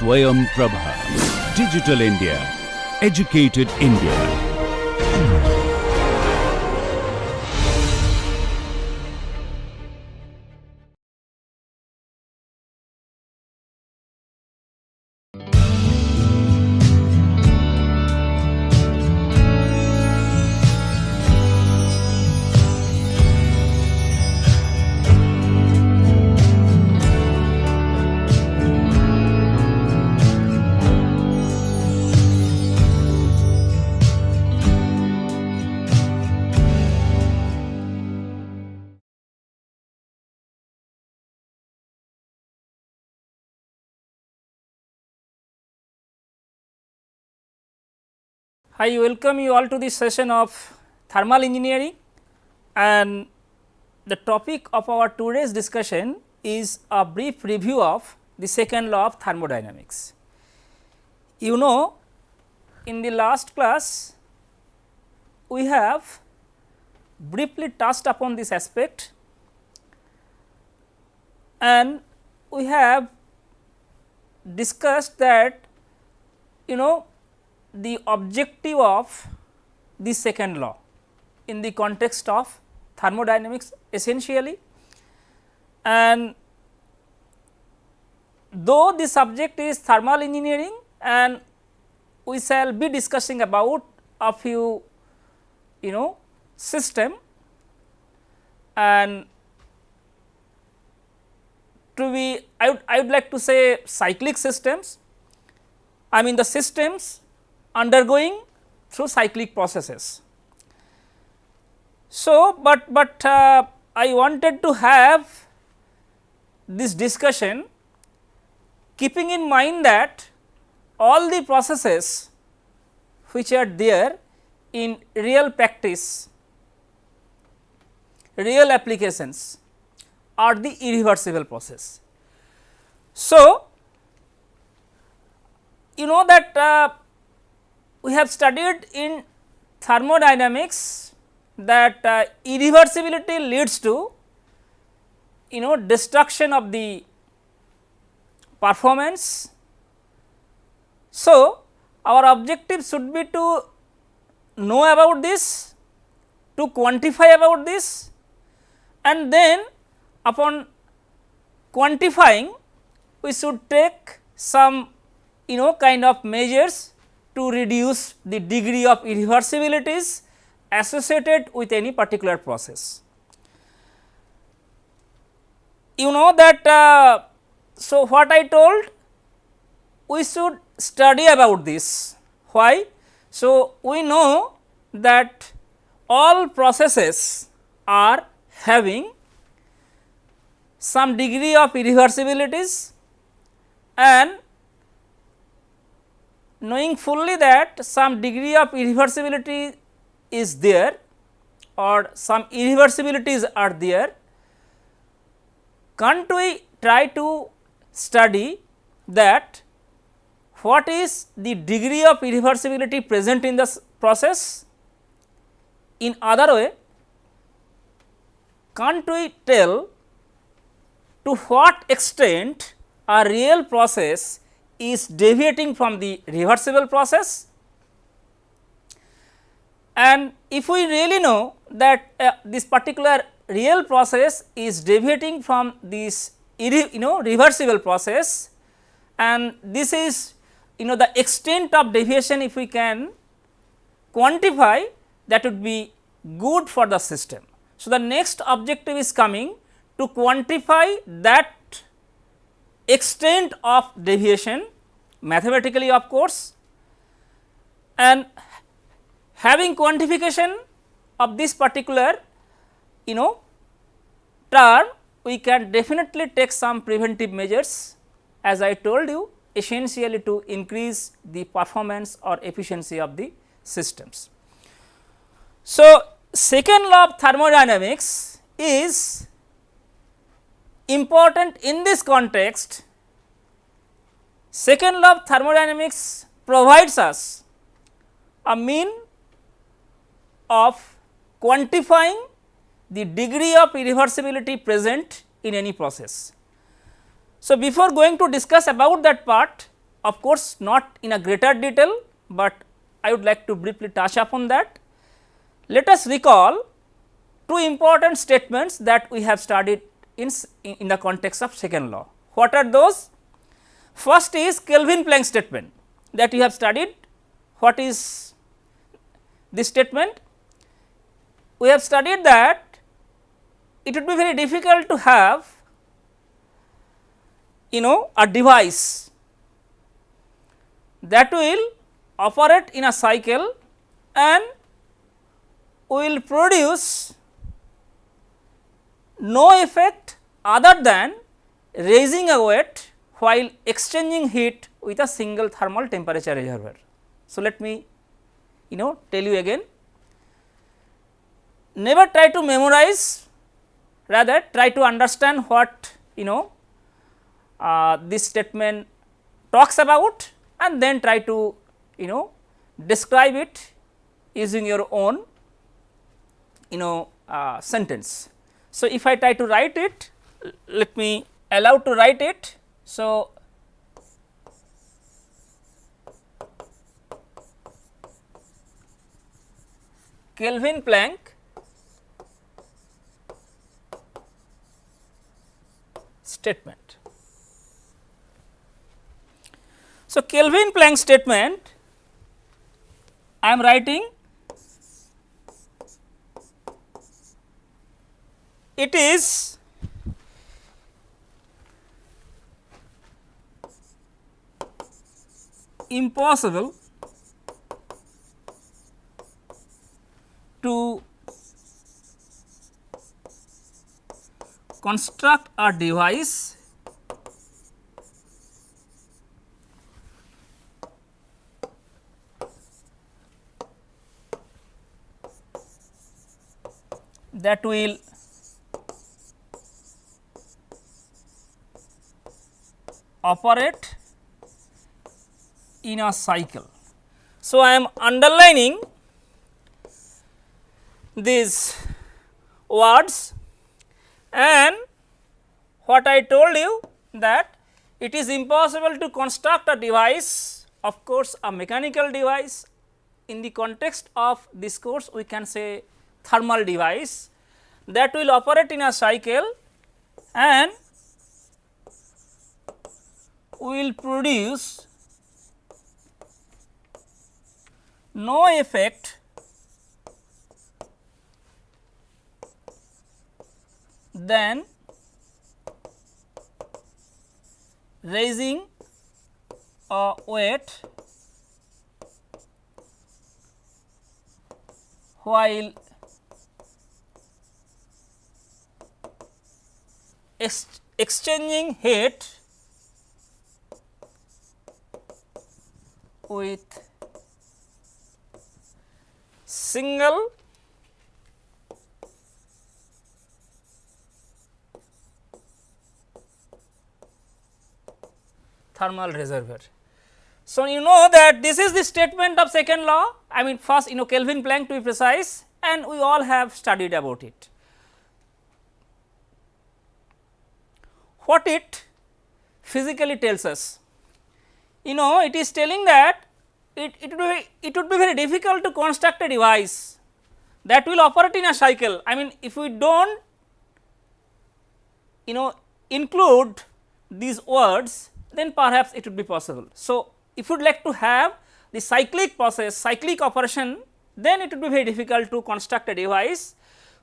SwayamPrabha. Digital India. Educated India. I welcome you all to this session of thermal engineering, and the topic of our today's discussion is a brief review of the second law of thermodynamics. You know, in the last class we have briefly touched upon this aspect, and we have discussed that the objective of the second law in the context of thermodynamics essentially, and though the subject is thermal engineering and we shall be discussing about a few system, and I would like to say cyclic systems, I mean the systems undergoing through cyclic processes. So, but I wanted to have this discussion keeping in mind that all the processes which are there in real practice, real applications are the irreversible process. So, you know that we have studied in thermodynamics that irreversibility leads to destruction of the performance. So, our objective should be to know about this, to quantify about this, and then upon quantifying we should take some kind of measures to reduce the degree of irreversibilities associated with any particular process. You know that so what I told, we should study about this. Why? So, we know that all processes are having some degree of irreversibilities, and knowing fully that some degree of irreversibility is there or some irreversibilities are there, can't we try to study that what is the degree of irreversibility present in the process? In other way, can't we tell to what extent a real process is deviating from the reversible process? And if we really know that this particular real process is deviating from this reversible process, and this is the extent of deviation, if we can quantify, that would be good for the system. So, the next objective is coming to quantify that extent of deviation mathematically, of course, and having quantification of this particular term, we can definitely take some preventive measures, as I told you, essentially to increase the performance or efficiency of the systems. So, second law of thermodynamics is important in this context. Second law of thermodynamics provides us a mean of quantifying the degree of irreversibility present in any process. So, before going to discuss about that part, of course, not in a greater detail, but I would like to briefly touch upon that. Let us recall two important statements that we have studied in the context of second law. What are those? First is Kelvin-Planck statement that you have studied. What is this statement? We have studied that it would be very difficult to have a device that will operate in a cycle and will produce no effect other than raising a weight while exchanging heat with a single thermal temperature reservoir. So, let me tell you again, never try to memorize, rather try to understand what this statement talks about and then try to describe it using your own sentence. So, if I try to write it, let me allow to write it. So, Kelvin-Planck statement. So, Kelvin-Planck statement I am writing, it is impossible to construct a device that will operate in a cycle. So, I am underlining these words, and what I told you that it is impossible to construct a device, of course, a mechanical device. In the context of this course, we can say thermal device that will operate in a cycle and will produce no effect than raising a weight while exchanging heat with single thermal reservoir. So, you know that this is the statement of second law, I mean first Kelvin-Planck to be precise, and we all have studied about it. What it physically tells us? It is telling that it would be very difficult to construct a device that will operate in a cycle. I mean, if we do not include these words, then perhaps it would be possible. So, if you would like to have the cyclic process, cyclic operation, then it would be very difficult to construct a device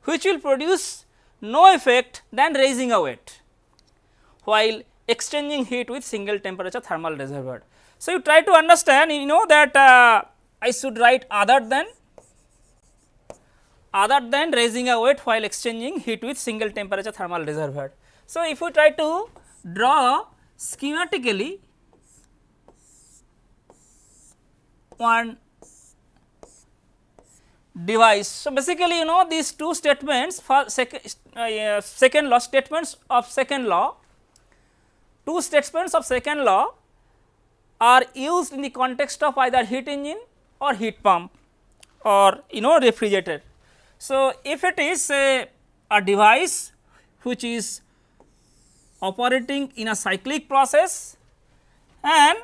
which will produce no effect than raising a weight while exchanging heat with single temperature thermal reservoir. So, you try to understand that I should write other than raising a weight while exchanging heat with single temperature thermal reservoir. So, if we try to draw schematically one device. So, basically these two statements for second law statements of second law, two statements of second law are used in the context of either heat engine or heat pump or refrigerator. So, if it is a device which is operating in a cyclic process and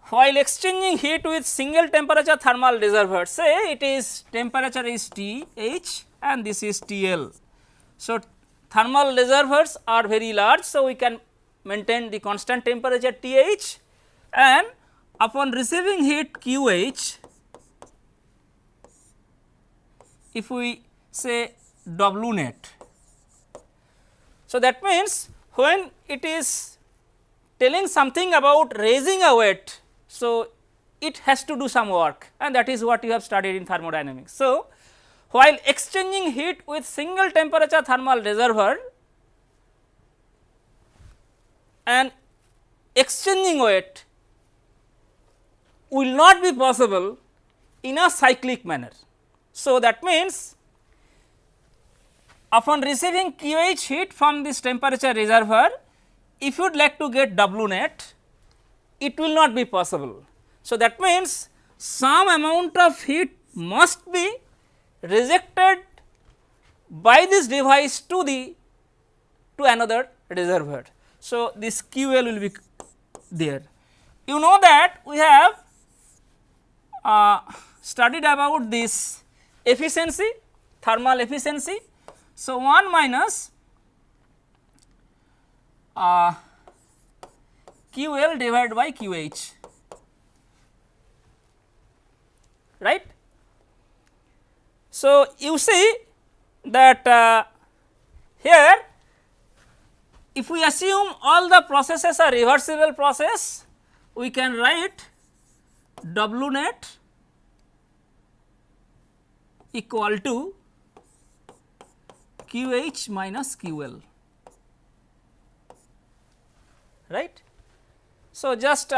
while exchanging heat with single temperature thermal reservoir, say it is temperature is T H and this is T L. So, thermal reservoirs are very large. So, we can maintain the constant temperature T H, and upon receiving heat Q H, if we say W net. So, that means when it is telling something about raising a weight, so it has to do some work, and that is what you have studied in thermodynamics. So, while exchanging heat with single temperature thermal reservoir and exchanging weight will not be possible in a cyclic manner. So, that means upon receiving QH heat from this temperature reservoir, if you would like to get W net, it will not be possible. So, that means some amount of heat must be rejected by this device to another reservoir. So, this QL will be there. You know that we have studied about this efficiency, thermal efficiency. So, 1 minus QL divided by QH, right. So, you see that here if we assume all the processes are reversible process, we can write W net equal to QH minus QL, right. So, just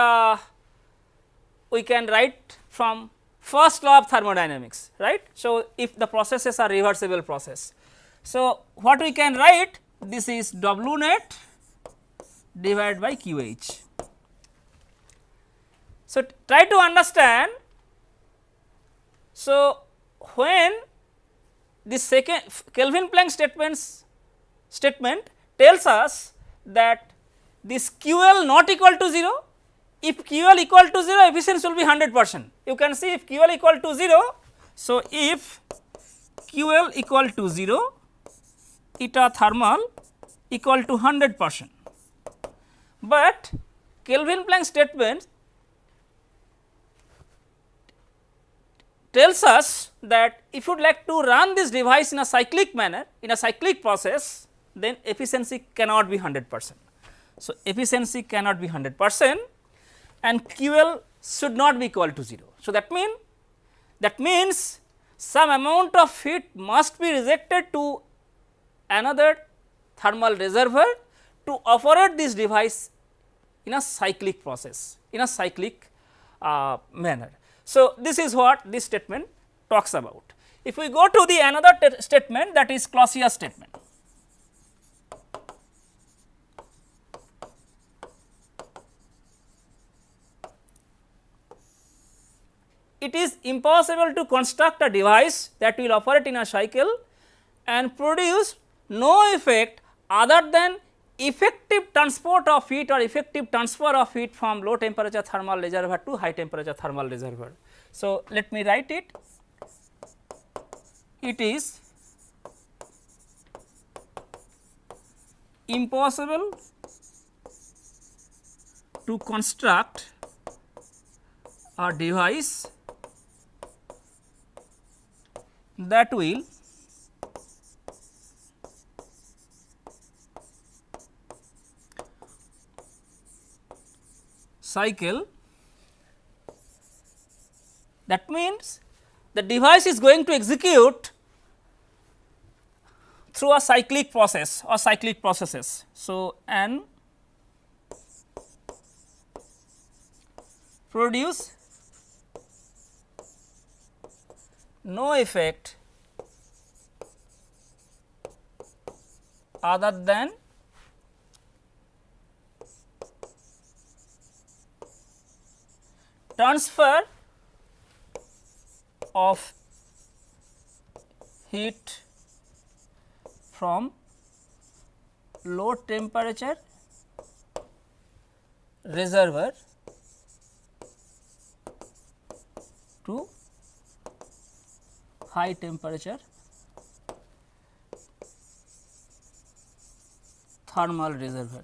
we can write from first law of thermodynamics, right. So, if the processes are reversible process. So, what we can write, this is W net divided by QH. So, try to understand. So, when the second Kelvin Planck statement tells us that this QL not equal to 0, if QL equal to 0, efficiency will be 100%. You can see if QL equal to 0. So, if QL equal to 0, eta thermal equal to 100%, but Kelvin Planck statement tells us that if you would like to run this device in a cyclic manner, in a cyclic process, then efficiency cannot be 100%. So, efficiency cannot be 100% and QL should not be equal to 0. So, that means some amount of heat must be rejected to another thermal reservoir to operate this device in a cyclic process, in a cyclic manner. So, this is what this statement talks about. If we go to the another statement, that is Clausius statement. It is impossible to construct a device that will operate in a cycle and produce no effect other than effective transport of heat or effective transfer of heat from low temperature thermal reservoir to high temperature thermal reservoir. So, let me write it. It is impossible to construct a device that will cycle. That means the device is going to execute through a cyclic process or cyclic processes. So, and produce no effect other than transfer of heat from low temperature reservoir to high temperature thermal reservoir.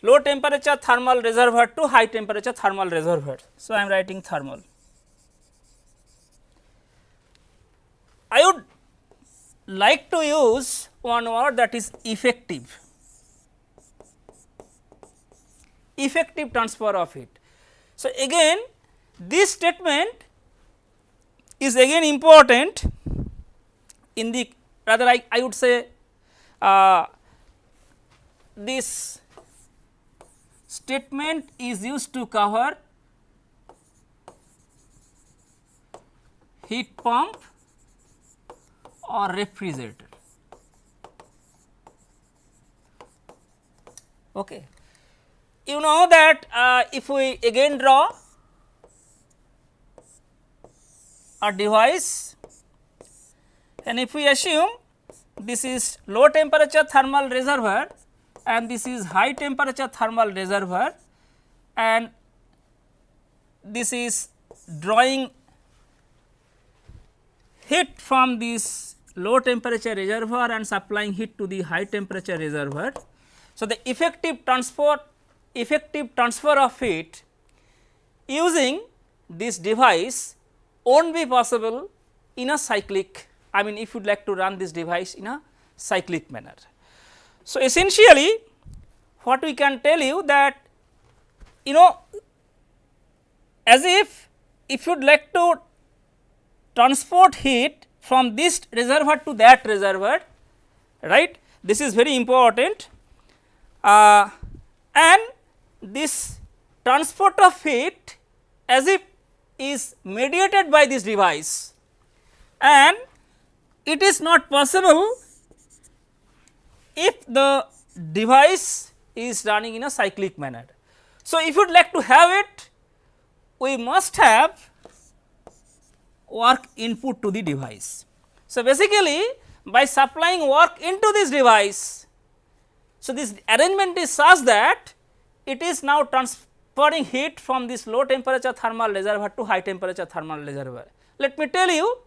Low temperature thermal reservoir to high temperature thermal reservoir. So, I am writing thermal. I would like to use one word, that is effective, effective transfer of heat. So, again this statement is again important in the, rather I would say this statement is used to cover heat pump or refrigerator. Okay. You know that if we again draw a device, and if we assume this is low temperature thermal reservoir and this is high temperature thermal reservoir, and this is drawing heat from this low temperature reservoir and supplying heat to the high temperature reservoir. So, the effective transfer of heat using this device won't be possible in a cyclic, I mean if you would like to run this device in a cyclic manner. So, essentially what we can tell you that, you know, as if you would like to transport heat from this reservoir to that reservoir, right, this is very important, and this transport of heat as if is mediated by this device, and it is not possible if the device is running in a cyclic manner. So, if you would like to have it, we must have work input to the device. So, basically by supplying work into this device, so this arrangement is such that it is now transferring heat from this low temperature thermal reservoir to high temperature thermal reservoir. Let me tell you,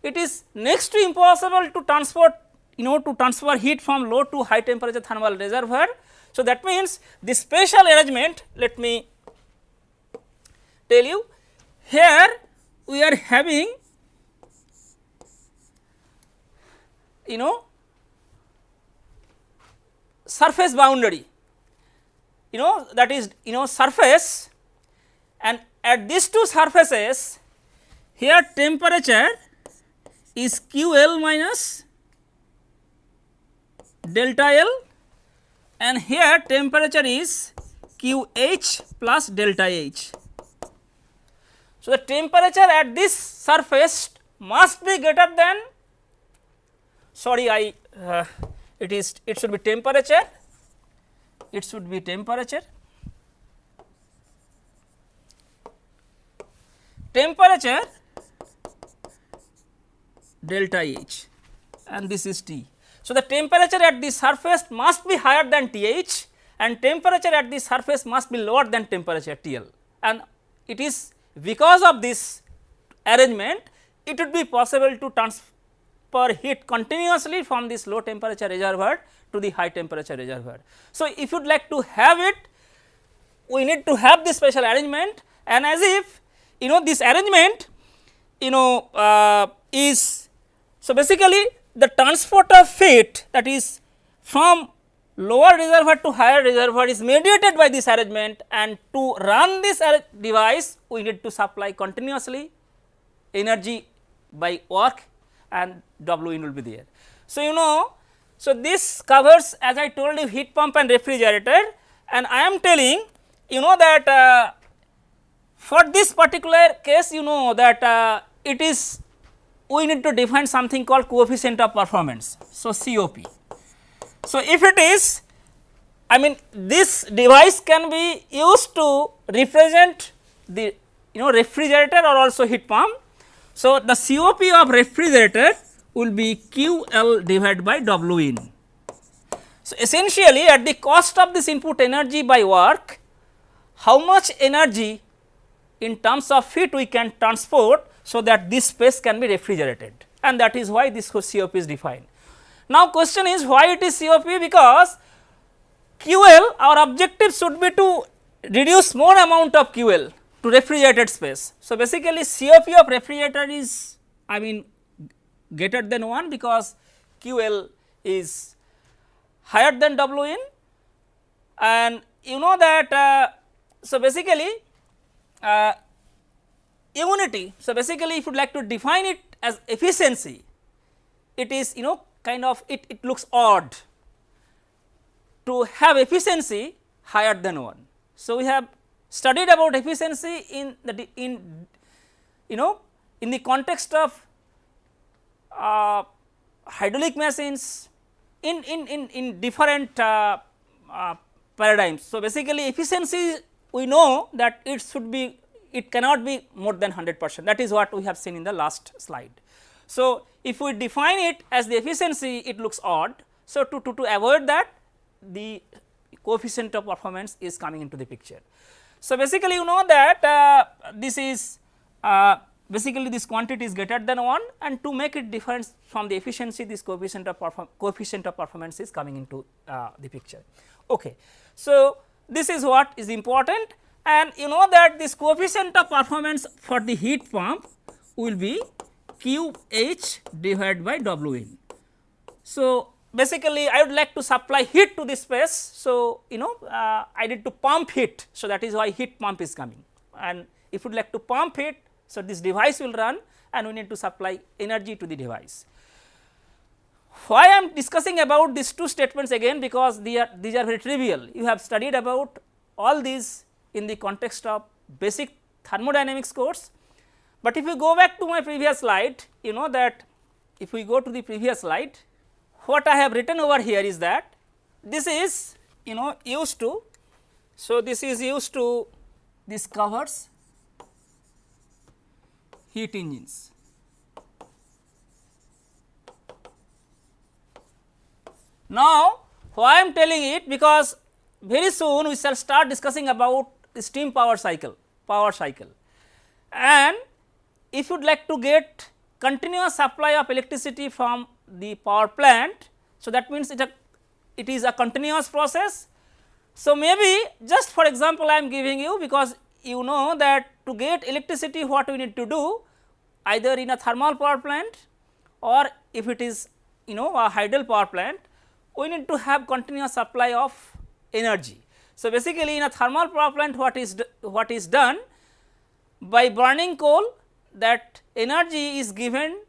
it is next to impossible to transport, you know, to transfer heat from low to high temperature thermal reservoir. So, that means this special arrangement, let me tell you, here we are having, you know, surface boundary, you know, that is, you know, surface, and at these two surfaces here temperature is QL minus delta L, and here temperature is QH plus delta H. So, the temperature at this surface must be greater than, sorry, it should be temperature, it should be temperature, temperature delta H, and this is T. So, the temperature at the surface must be higher than TH, and temperature at the surface must be lower than temperature TL, and it is because of this arrangement it would be possible to transfer heat continuously from this low temperature reservoir to the high temperature reservoir. So, if you would like to have it, we need to have this special arrangement, and as if, you know, this arrangement, you know, is, so basically the transport of heat, that is from lower reservoir to higher reservoir, is mediated by this arrangement, and to run this device we need to supply continuously energy by work, and W in will be there. So, you know, so this covers, as I told you, heat pump and refrigerator, and I am telling, you know, that for this particular case, you know, that it is, we need to define something called coefficient of performance. So, COP. So, if it is, I mean this device can be used to represent the, you know, refrigerator or also heat pump. So, the COP of refrigerator will be QL divided by W in. So, essentially at the cost of this input energy by work, how much energy in terms of heat we can transport, so that this space can be refrigerated, and that is why this COP is defined. Now, question is why it is COP? Because QL, our objective should be to reduce more amount of QL to refrigerated space. So, basically COP of refrigerator is, I mean, greater than 1, because QL is higher than Win, and you know that so basically unity. So, basically if you would like to define it as efficiency, it is kind of it looks odd to have efficiency higher than 1. So, we have studied about efficiency in the in the context of hydraulic machines in different paradigms. So, basically efficiency we know that it should be, it cannot be more than 100%, that is what we have seen in the last slide. So, if we define it as the efficiency, it looks odd. So, to avoid that, the coefficient of performance is coming into the picture. So, basically you know that this is basically this quantity is greater than 1, and to make it different from the efficiency, this coefficient of performance is coming into the picture. Okay. So, this is what is important, and you know that this coefficient of performance for the heat pump will be QH divided by Win. So, basically I would like to supply heat to this space. So, I need to pump heat. So, that is why heat pump is coming, and if you would like to pump heat, so this device will run and we need to supply energy to the device. Why I am discussing about these two statements again, because these are very trivial. You have studied about all these in the context of basic thermodynamics course, but if you go back to my previous slide, you know that if we go to the previous slide, what I have written over here is that this is used to, so this is used to, this covers heat engines. Now, why I am telling it, because very soon we shall start discussing about the steam power cycle, and if you would like to get continuous supply of electricity from the power plant, so that means it is a continuous process. So, maybe just for example I am giving you, because you know that to get electricity what we need to do, either in a thermal power plant or if it is a hydel power plant, we need to have continuous supply of energy. So, basically in a thermal power plant what is done, by burning coal, that energy is given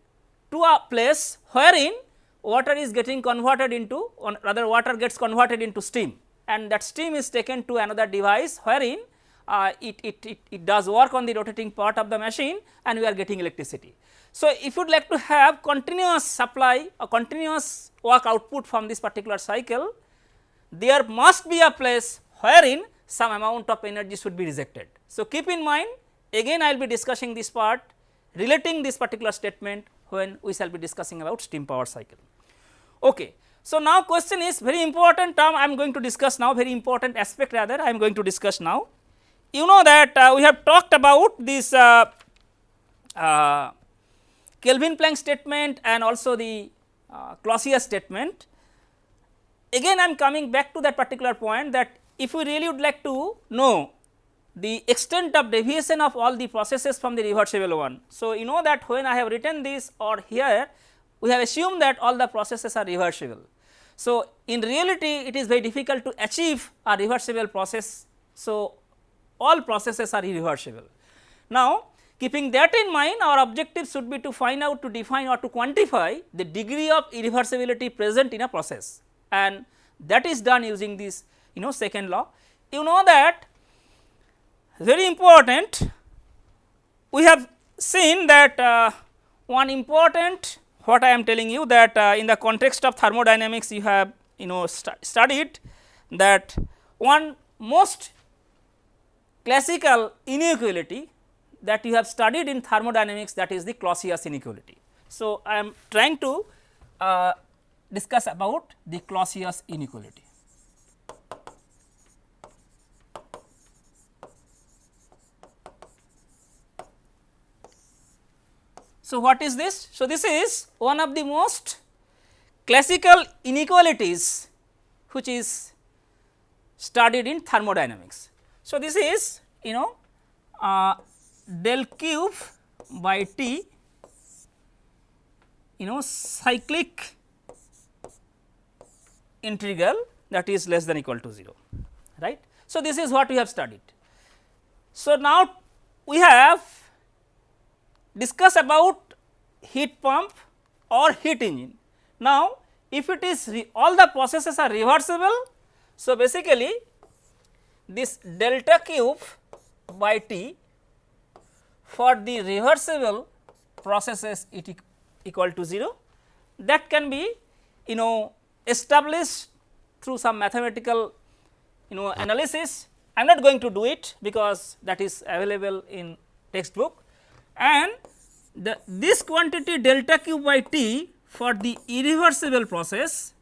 to a place wherein water is getting converted into, or rather water gets converted into steam, and that steam is taken to another device wherein it does work on the rotating part of the machine and we are getting electricity. So, if you would like to have continuous supply or continuous work output from this particular cycle, there must be a place wherein some amount of energy should be rejected. So, keep in mind, again I will be discussing this part relating this particular statement when we shall be discussing about steam power cycle. Okay. So, now question is very important term I am going to discuss now, very important aspect rather I am going to discuss now. You know that we have talked about this Kelvin-Planck statement and also the Clausius statement. Again I am coming back to that particular point, that if we really would like to know the extent of deviation of all the processes from the reversible one. So, you know that when I have written this or here, we have assumed that all the processes are reversible. So, in reality it is very difficult to achieve a reversible process. So, all processes are irreversible. Now, keeping that in mind, our objective should be to find out, to define or to quantify the degree of irreversibility present in a process, and that is done using this second law. You know that very important, we have seen that one important, what I am telling you, that in the context of thermodynamics you have studied that one most classical inequality that you have studied in thermodynamics, that is the Clausius inequality. So, I am trying to discuss about the Clausius inequality. So, what is this? So, this is one of the most classical inequalities which is studied in thermodynamics. So, this is del cube by T cyclic integral that is less than equal to 0, right. So, this is what we have studied. So, now we have discussed about heat pump or heat engine. Now, if it is all the processes are reversible, so basically this delta cube by T for the reversible processes it equal to 0, that can be established through some mathematical analysis. I am not going to do it because that is available in textbook, and this quantity delta cube by T for the irreversible process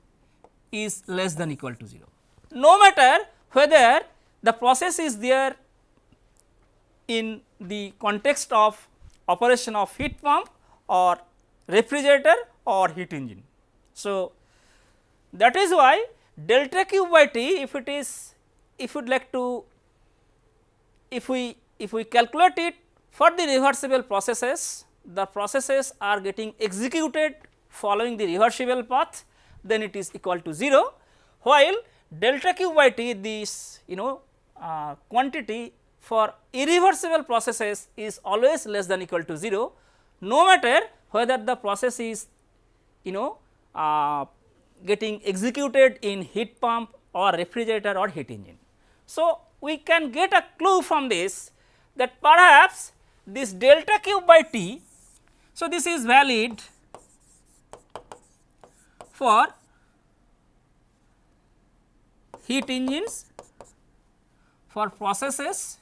is less than equal to 0, no matter whether the process is there in the context of operation of heat pump or refrigerator or heat engine. So, that is why delta cube by T, if it is, if you would like to, if we calculate it for the reversible processes, the processes are getting executed following the reversible path, then it is equal to 0, while delta cube by T, this quantity for irreversible processes is always less than equal to 0, no matter whether the process is getting executed in heat pump or refrigerator or heat engine. So, we can get a clue from this that perhaps this delta cube by T, so this is valid for heat engines, for processes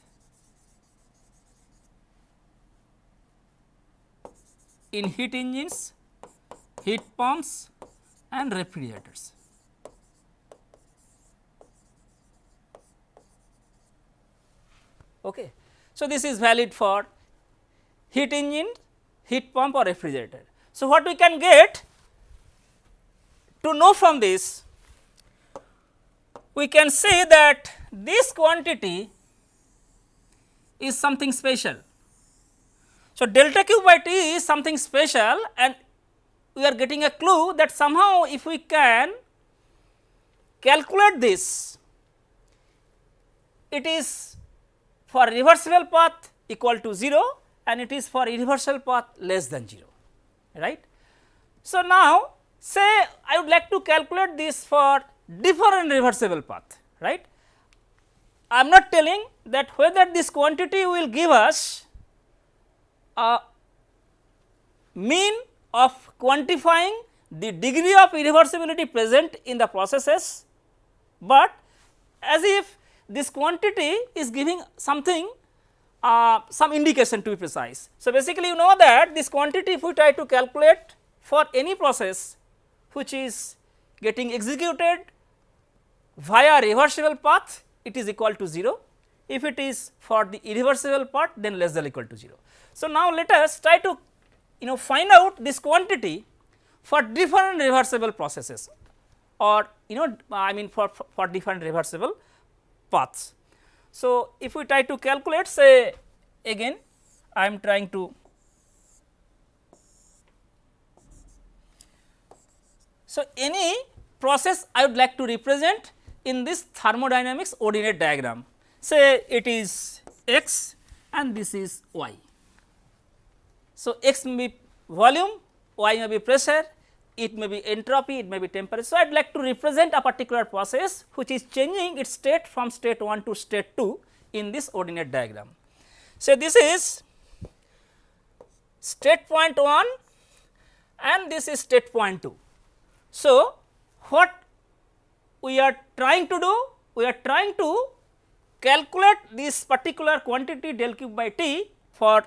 in heat engines, heat pumps and refrigerators. Okay. So, this is valid for heat engine, heat pump or refrigerator. So, what we can get to know from this, we can say that this quantity is something special. So, delta cube by T is something special, and we are getting a clue that somehow if we can calculate this, it is for reversible path equal to 0 and it is for irreversible path less than 0, right. So, now say I would like to calculate this for different reversible path, right. I am not telling that whether this quantity will give us a mean of quantifying the degree of irreversibility present in the processes, but as if this quantity is giving something some indication to be precise. So, basically you know that this quantity if we try to calculate for any process which is getting executed via reversible path, it is equal to 0. If it is for the irreversible part, then less than or equal to 0. So, now let us try to find out this quantity for different reversible processes or I mean for different reversible paths. So, if we try to calculate, say again I am trying to, so any process I would like to represent in this thermodynamics ordinate diagram, say it is x and this is y. So, x may be volume, y may be pressure, it may be entropy, it may be temperature. So, I would like to represent a particular process which is changing its state from state 1 to state 2 in this ordinate diagram. So, this is state point 1 and this is state point 2. So, what we are trying to do? We are trying to calculate this particular quantity del cube by T for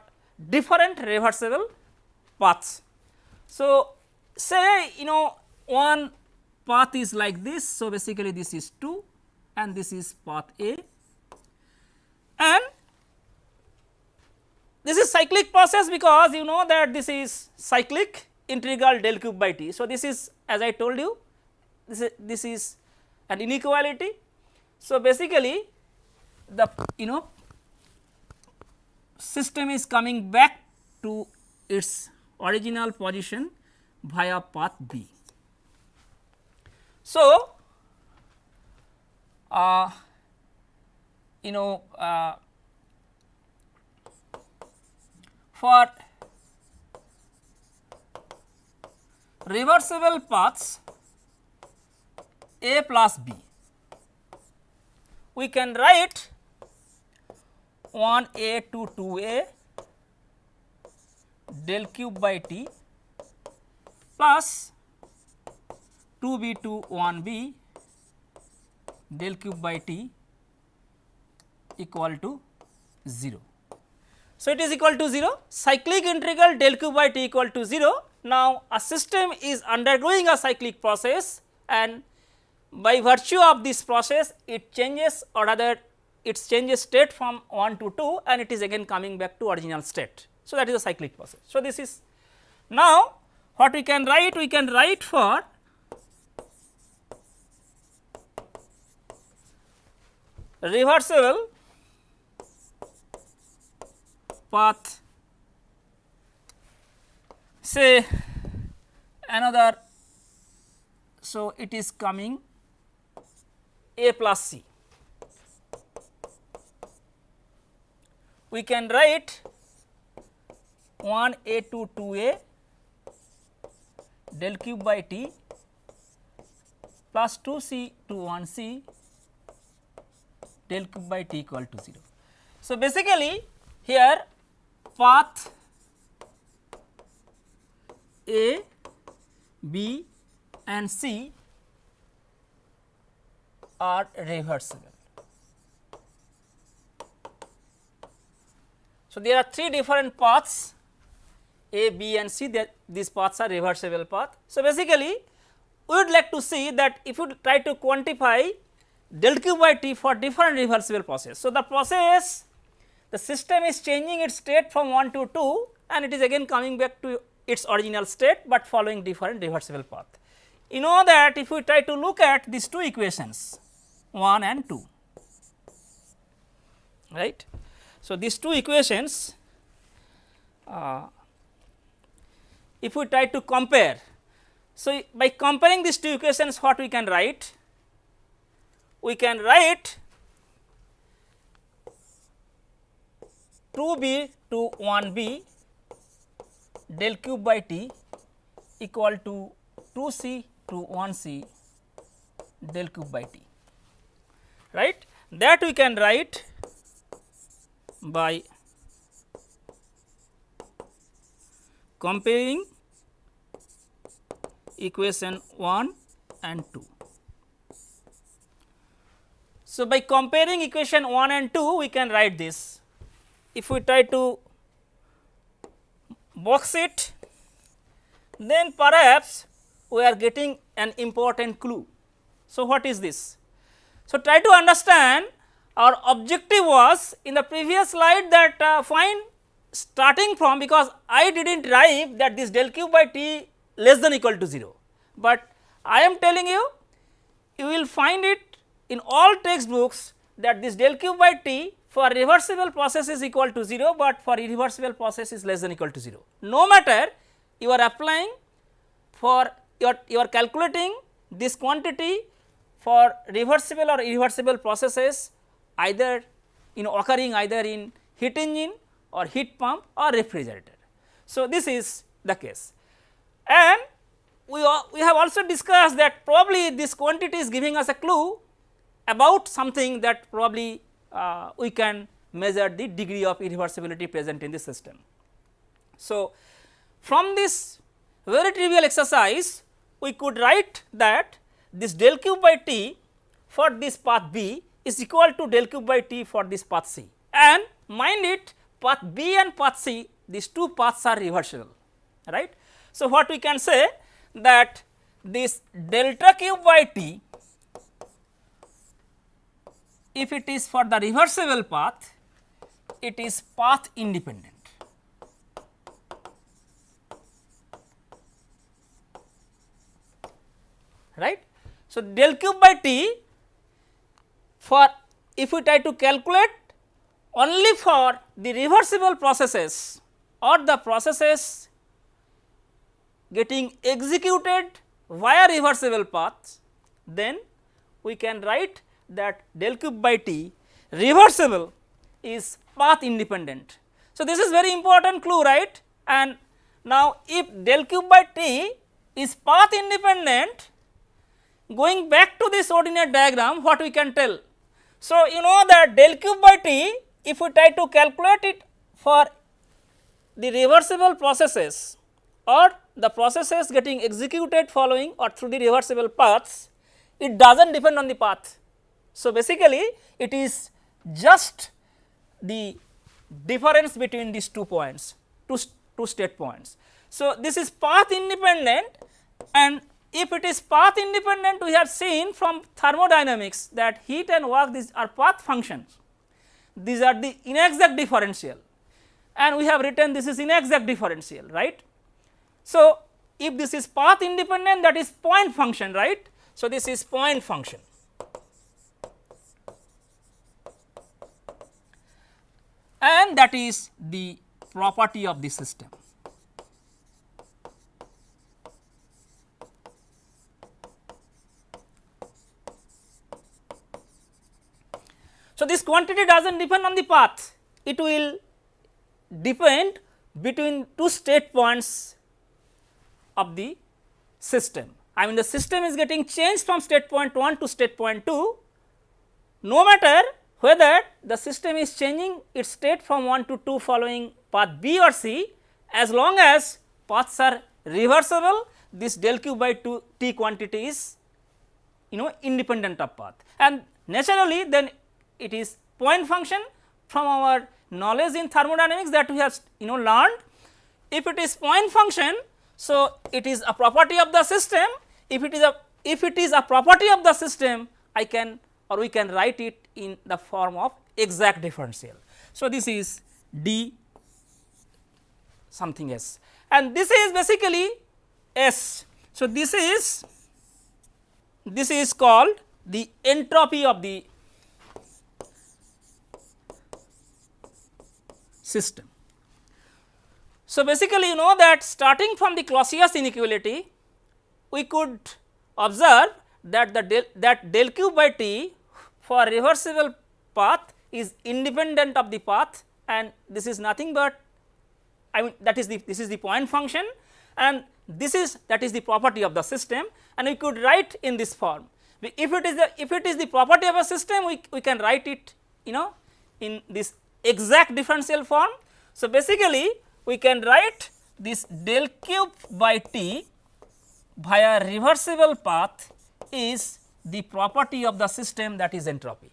different reversible paths. So, say one path is like this. So, basically this is 2 and this is path A and this is cyclic process because you know that this is cyclic integral del cube by t. So, this is as I told you this is an inequality. So, basically the system is coming back to its original position via path B. So, for reversible paths A plus B, we can write 1A to 2A del cube by T plus 2B to 1B del cube by T equal to 0. So, it is equal to 0, cyclic integral del cube by T equal to 0. Now, a system is undergoing a cyclic process and by virtue of this process it changes or rather it changes state from 1 to 2 and it is again coming back to original state. So, that is a cyclic process. So, this is now what we can write? We can write for reversible path, say another. So, it is coming A plus C. We can write 1A to 2A del cube by T plus 2C to 1C del cube by T equal to 0. So, basically here path A, B and C are reversible. So, there are 3 different paths A, B and C, these paths are reversible path. So, basically we would like to see that if you try to quantify del cube by T for different reversible process. So, the process, the system is changing its state from 1 to 2 and it is again coming back to its original state, but following different reversible path. You know that if we try to look at these two equations 1 and 2, right. So, these two equations if we try to compare. So, by comparing these two equations what we can write? We can write 2B to 1B del cube by T equal to 2C to 1C del cube by T, right. That we can write by comparing equation 1 and 2. So, by comparing equation 1 and 2 we can write this. If we try to box it, then perhaps we are getting an important clue. So, what is this? So, try to understand, our objective was in the previous slide that find starting from, because I did not derive that this del cube by T less than equal to 0, but I am telling you, you will find it in all textbooks that this del cube by T for reversible process is equal to 0, but for irreversible process is less than equal to 0. No matter you are applying for you are calculating this quantity for reversible or irreversible processes either occurring either in heat engine or heat pump or refrigerator. So, this is the case, and we have also discussed that probably this quantity is giving us a clue about something that probably we can measure the degree of irreversibility present in the system. So, from this very trivial exercise we could write that this del cube by T for this path B is equal to del cube by T for this path C, and mind it, path B and path C, these two paths are reversible, right. So, what we can say that this delta cube by T, if it is for the reversible path, it is path independent, right. So, del cube by T for if we try to calculate only for the reversible processes or the processes getting executed via reversible paths, then we can write that del cube by T reversible is path independent. So, this is very important clue, right, and now if del cube by T is path independent, going back to this ordinate diagram, what we can tell. So, you know that del cube by T, if we try to calculate it for the reversible processes or the processes getting executed following or through the reversible paths, it does not depend on the path. So, basically it is just the difference between these 2 points, two state points. So, this is path independent, and if it is path independent, we have seen from thermodynamics that heat and work, these are path functions, these are the inexact differential, and we have written this is inexact differential, right. So, if this is path independent, that is point function, right. So, this is point function, and that is the property of the system. So, this quantity does not depend on the path, it will depend between 2 state points of the system. I mean the system is getting changed from state point 1 to state point 2, no matter whether the system is changing its state from 1 to 2 following path B or C, as long as paths are reversible, this del q by 2 T quantity is independent of path, and naturally then it is point function from our knowledge in thermodynamics that we have learned. If it is point function, so it is a property of the system. If it is a property of the system, I can or we can write it in the form of exact differential. So, this is d something s, and this is basically s. So, this is called the entropy of the system. So, basically you know that starting from the Clausius inequality, we could observe that that del q by T for reversible path is independent of the path, and this is nothing but this is the point function, and that is the property of the system, and we could write in this form. If it is the property of a system, we can write it in this exact differential form. So, basically we can write this del cube by T via reversible path is the property of the system, that is entropy.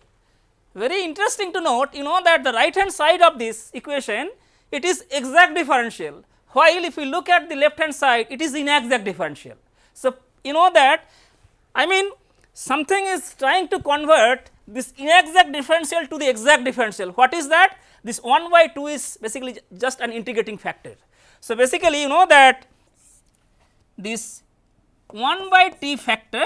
Very interesting to note, that the right hand side of this equation, it is exact differential, while if we look at the left hand side, it is inexact differential. So, that I mean something is trying to convert this inexact differential to the exact differential. What is that? This 1 by 2 is basically just an integrating factor. So, basically that this 1 by T factor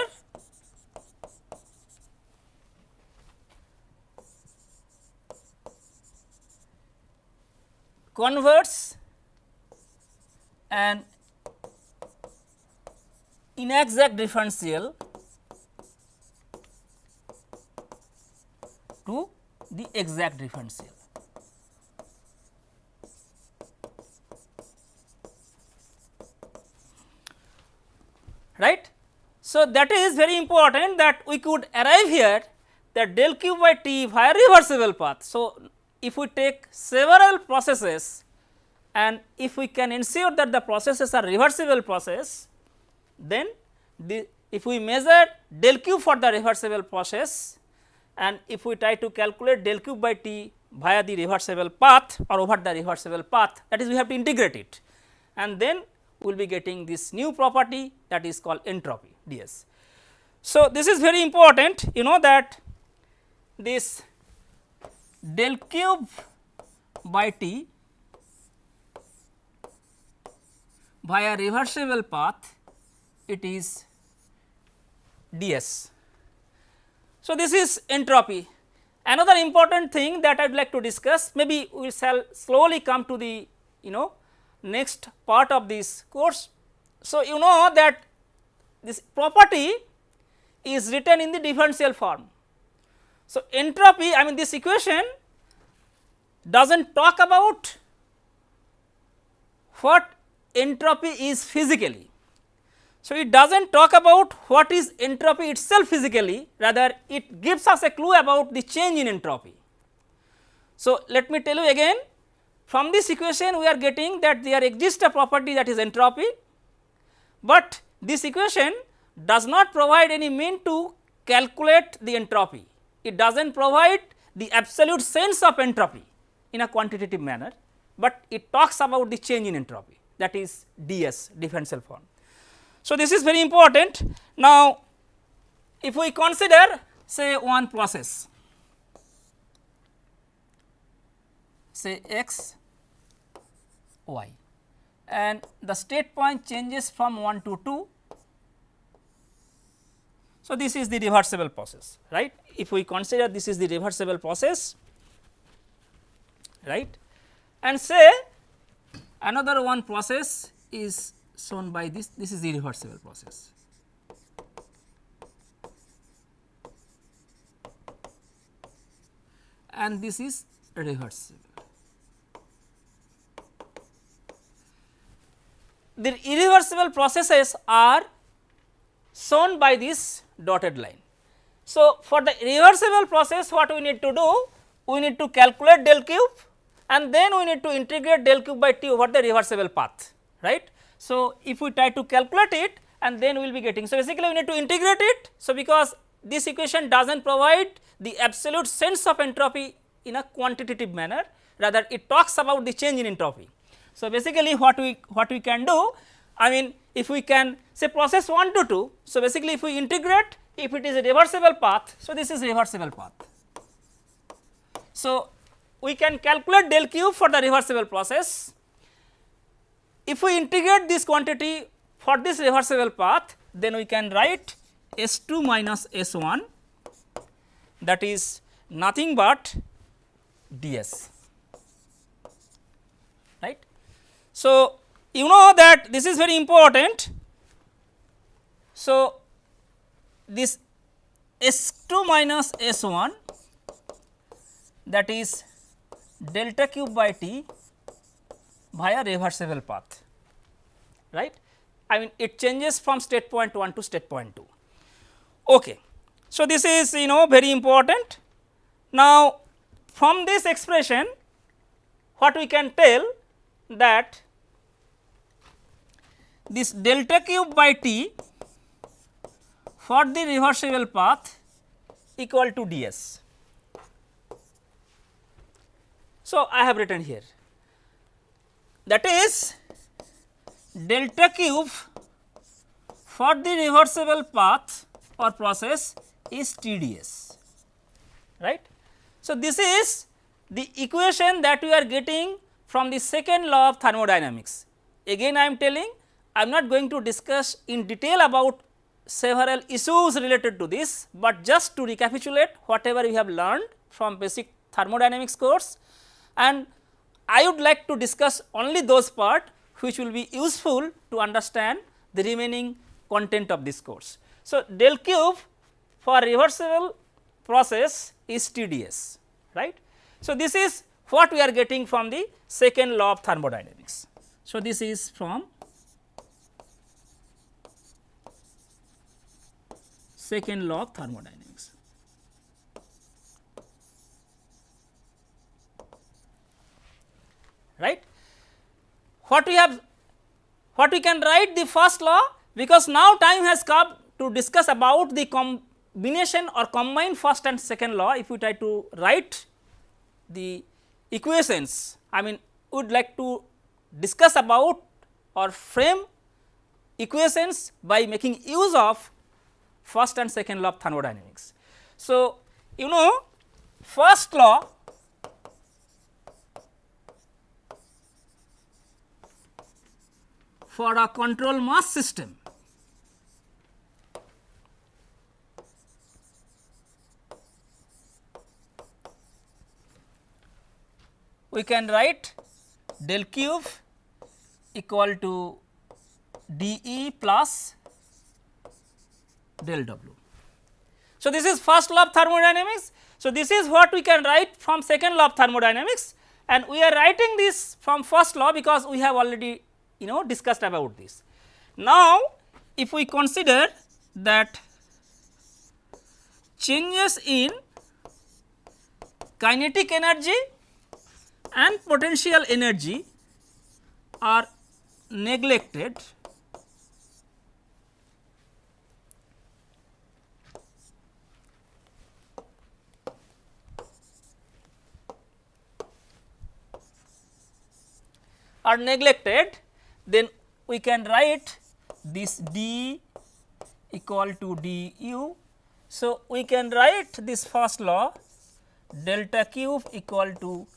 converts an inexact differential to the exact differential. Right. So, that is very important that we could arrive here that del q by T via reversible path. So, if we take several processes and if we can ensure that the processes are reversible process, then if we measure del q for the reversible process and if we try to calculate del q by T via the reversible path or over the reversible path, that is we have to integrate it, and then we will be getting this new property that is called entropy ds. So, this is very important, that this del cube by T via reversible path, it is ds. So, this is entropy. Another important thing that I would like to discuss, maybe we shall slowly come to the next part of this course. So, you know that this property is written in the differential form. So, entropy, I mean this equation does not talk about what entropy is physically. So, it does not talk about what is entropy itself physically, rather it gives us a clue about the change in entropy. So, let me tell you again, from this equation we are getting that there exists a property that is entropy, but this equation does not provide any mean to calculate the entropy. It does not provide the absolute sense of entropy in a quantitative manner, but it talks about the change in entropy, that is ds, differential form. So, this is very important. Now, if we consider say one process, say x y, and the state point changes from 1 to 2. So, this is the reversible process, right. If we consider this is the reversible process, right, and say another one process is shown by this is the reversible process. And this is reversible. The irreversible processes are shown by this dotted line. So, for the reversible process what we need to do? We need to calculate del cube and then we need to integrate del cube by t over the reversible path, right. So, if we try to calculate it and then we will be getting. So, basically we need to integrate it. So, because this equation does not provide the absolute sense of entropy in a quantitative manner, rather it talks about the change in entropy. So, basically what we can do, I mean if we can say process 1 to 2. So, basically if we integrate, if it is a reversible path, so this is reversible path. So, we can calculate del cube for the reversible process. If we integrate this quantity for this reversible path, then we can write S2 minus S1, that is nothing but ds, right. So, you know that this is very important. So, this S2 minus S1, that is delta cube by t via reversible path, right. I mean it changes from state point 1 to state point 2. Okay. So, this is very important. Now, from this expression what we can tell that this delta cube by t for the reversible path equal to ds. So, I have written here, that is delta cube for the reversible path or process is TDS, right. So, this is the equation that we are getting from the second law of thermodynamics. Again I am telling, I am not going to discuss in detail about several issues related to this, but just to recapitulate whatever we have learned from basic thermodynamics course, and I would like to discuss only those part which will be useful to understand the remaining content of this course. So, del cube for reversible process is TDS, right. So, this is what we are getting from the second law of thermodynamics. So, this is from second law of thermodynamics. Right. What we can write the first law, because now time has come to discuss about the combination or combine first and second law. If we try to write the equations, I mean would like to discuss about or frame equations by making use of first and second law of thermodynamics. So, first law for a control mass system we can write del cube equal to dE plus del W. So, this is first law of thermodynamics. So, this is what we can write from second law of thermodynamics, and we are writing this from first law because we have already discussed about this. Now, if we consider that changes in kinetic energy and potential energy are neglected, then we can write this d equal to du. So, we can write this first law delta cube equal to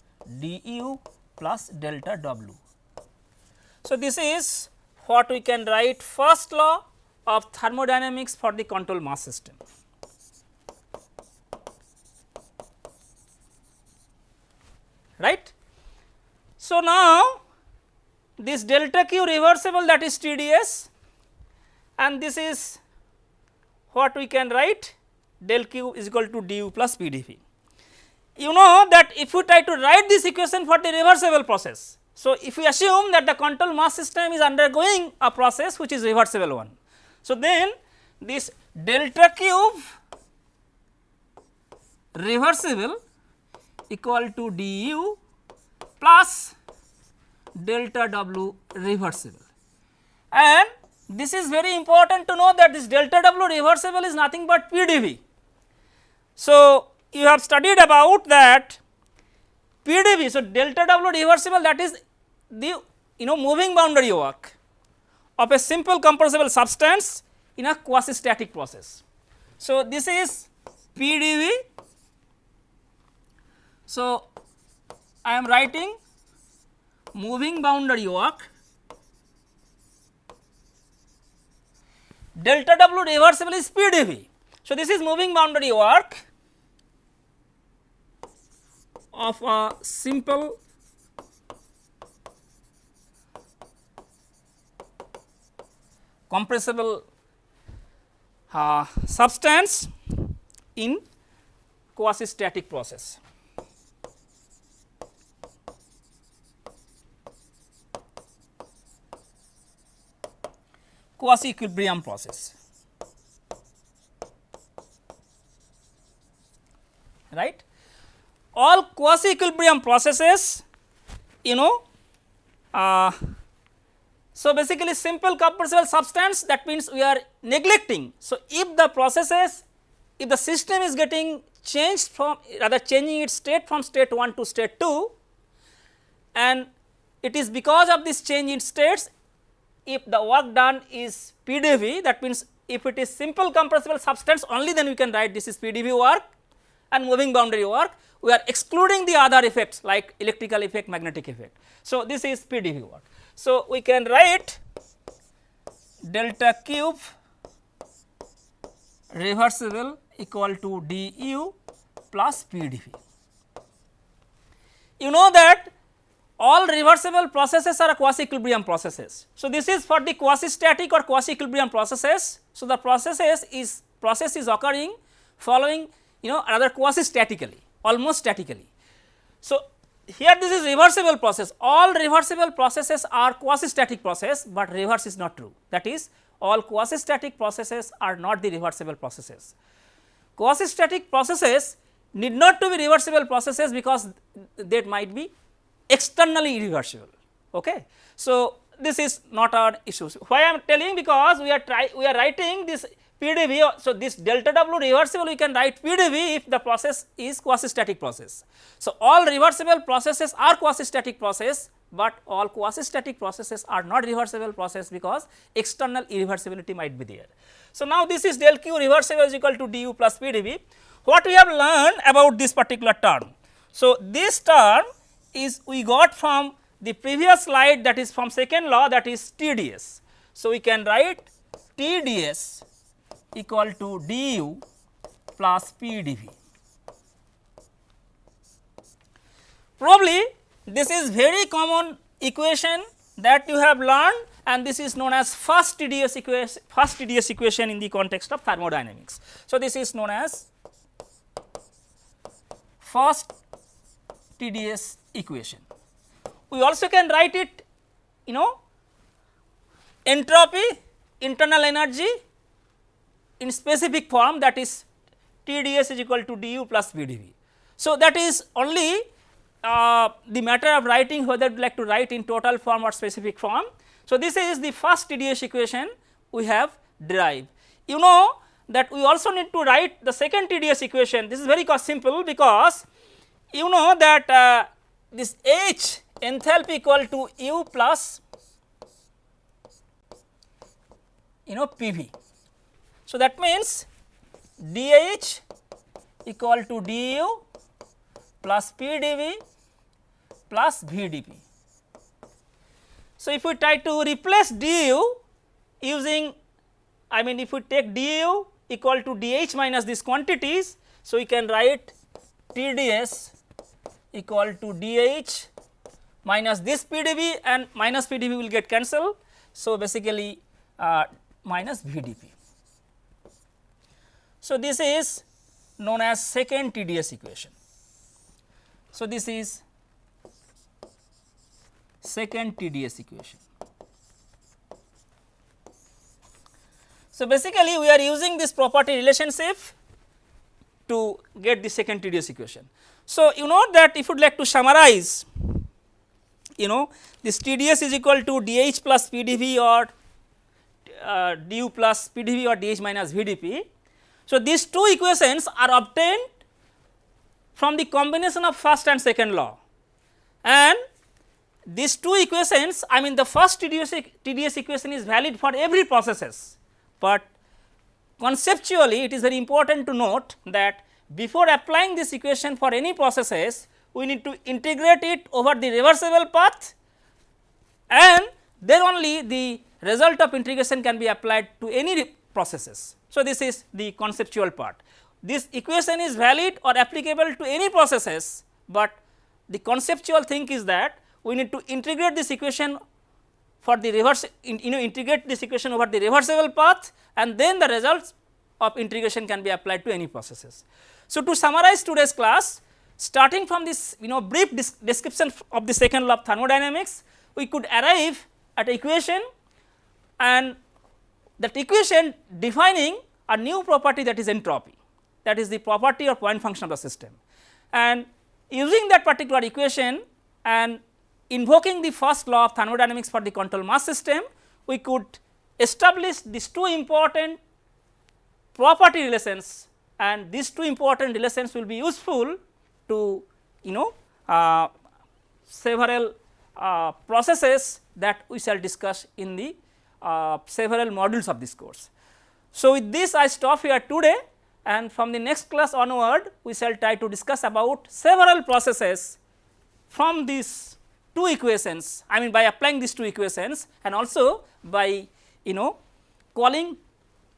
du plus delta w. So, this is what we can write first law of thermodynamics for the control mass system. Right. So, now this delta q reversible, that is TdS, and this is what we can write del q is equal to du plus PdV. You know that if you try to write this equation for the reversible process. So, if we assume that the control mass system is undergoing a process which is reversible one. So, then this delta cube reversible equal to du plus delta w reversible, and this is very important to know that this delta w reversible is nothing but PdV. So, you have studied about that PdV. So, delta w reversible, that is the moving boundary work of a simple compressible substance in a quasi static process. So, this is PdV. So, I am writing moving boundary work, delta w reversible is PdV. So, this is moving boundary work of a simple compressible substance in quasi static process. Quasi equilibrium process, right. All quasi equilibrium processes, so basically simple compressible substance, that means we are neglecting. So, if the processes, if the system is getting changed from, rather changing its state from state 1 to state 2, and it is because of this change in states, if the work done is PdV, that means if it is simple compressible substance only, then we can write this is PdV work, and moving boundary work we are excluding the other effects like electrical effect, magnetic effect. So, this is PdV work. So, we can write delta cube reversible equal to du plus PdV. You know that all reversible processes are quasi equilibrium processes. So, this is for the quasi static or quasi equilibrium processes. So, the process is occurring following rather quasi statically, almost statically. So, here this is reversible process, all reversible processes are quasi static process, but reverse is not true, that is all quasi static processes are not the reversible processes. Quasi static processes need not to be reversible processes because they might be externally irreversible. Okay. So, this is not our issue. Why I am telling, because we are writing this PdV. So, this delta W reversible we can write PdV if the process is quasi static process. So, all reversible processes are quasi static process, but all quasi static processes are not reversible process because external irreversibility might be there. So, now this is del Q reversible is equal to du plus PdV. What we have learned about this particular term? So, this term is we got from the previous slide, that is from second law, that is TdS. So, we can write TdS equal to du plus PdV. Probably this is very common equation that you have learned, and this is known as first TDS equation in the context of thermodynamics. So, this is known as first TDS equation. We also can write it, entropy, internal energy in specific form, that is TDS is equal to du plus VdV. So, that is only the matter of writing whether you like to write in total form or specific form. So, this is the first TDS equation we have derived. You know that we also need to write the second TDS equation. This is very simple, because you know that this H enthalpy equal to U plus PV. So, that means dH equal to du plus PdV plus VdP. So, if we try to replace du using, if we take du equal to dH minus these quantities, so we can write TdS equal to dH minus this PdV, and minus PdV will get cancelled. So, basically minus VdP. So, this is known as second TDS equation. So, this is second TDS equation. So, basically we are using this property relationship to get the second TDS equation. So, you know that if you would like to summarize, this TDS is equal to dH plus PdV or du plus PdV or dH minus VdP. So, these two equations are obtained from the combination of first and second law, and these two equations, the first TDS equation is valid for every processes, but conceptually it is very important to note that before applying this equation for any processes, we need to integrate it over the reversible path, and then only the result of integration can be applied to any processes. So, this is the conceptual part. This equation is valid or applicable to any processes, but the conceptual thing is that we need to integrate this equation for the integrate this equation over the reversible path, and then the results of integration can be applied to any processes. So, to summarize today's class, starting from this brief description of the second law of thermodynamics, we could arrive at an equation, and that equation defining a new property, that is entropy, that is the property or point function of the system. And using that particular equation and invoking the first law of thermodynamics for the control mass system, we could establish these two important property relations, and these two important relations will be useful to several processes that we shall discuss in the several modules of this course. So, with this I stop here today, and from the next class onward we shall try to discuss about several processes from these two equations, by applying these two equations, and also by calling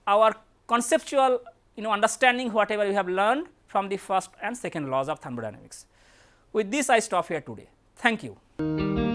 our conceptual understanding whatever we have learned from the first and second laws of thermodynamics. With this I stop here today. Thank you.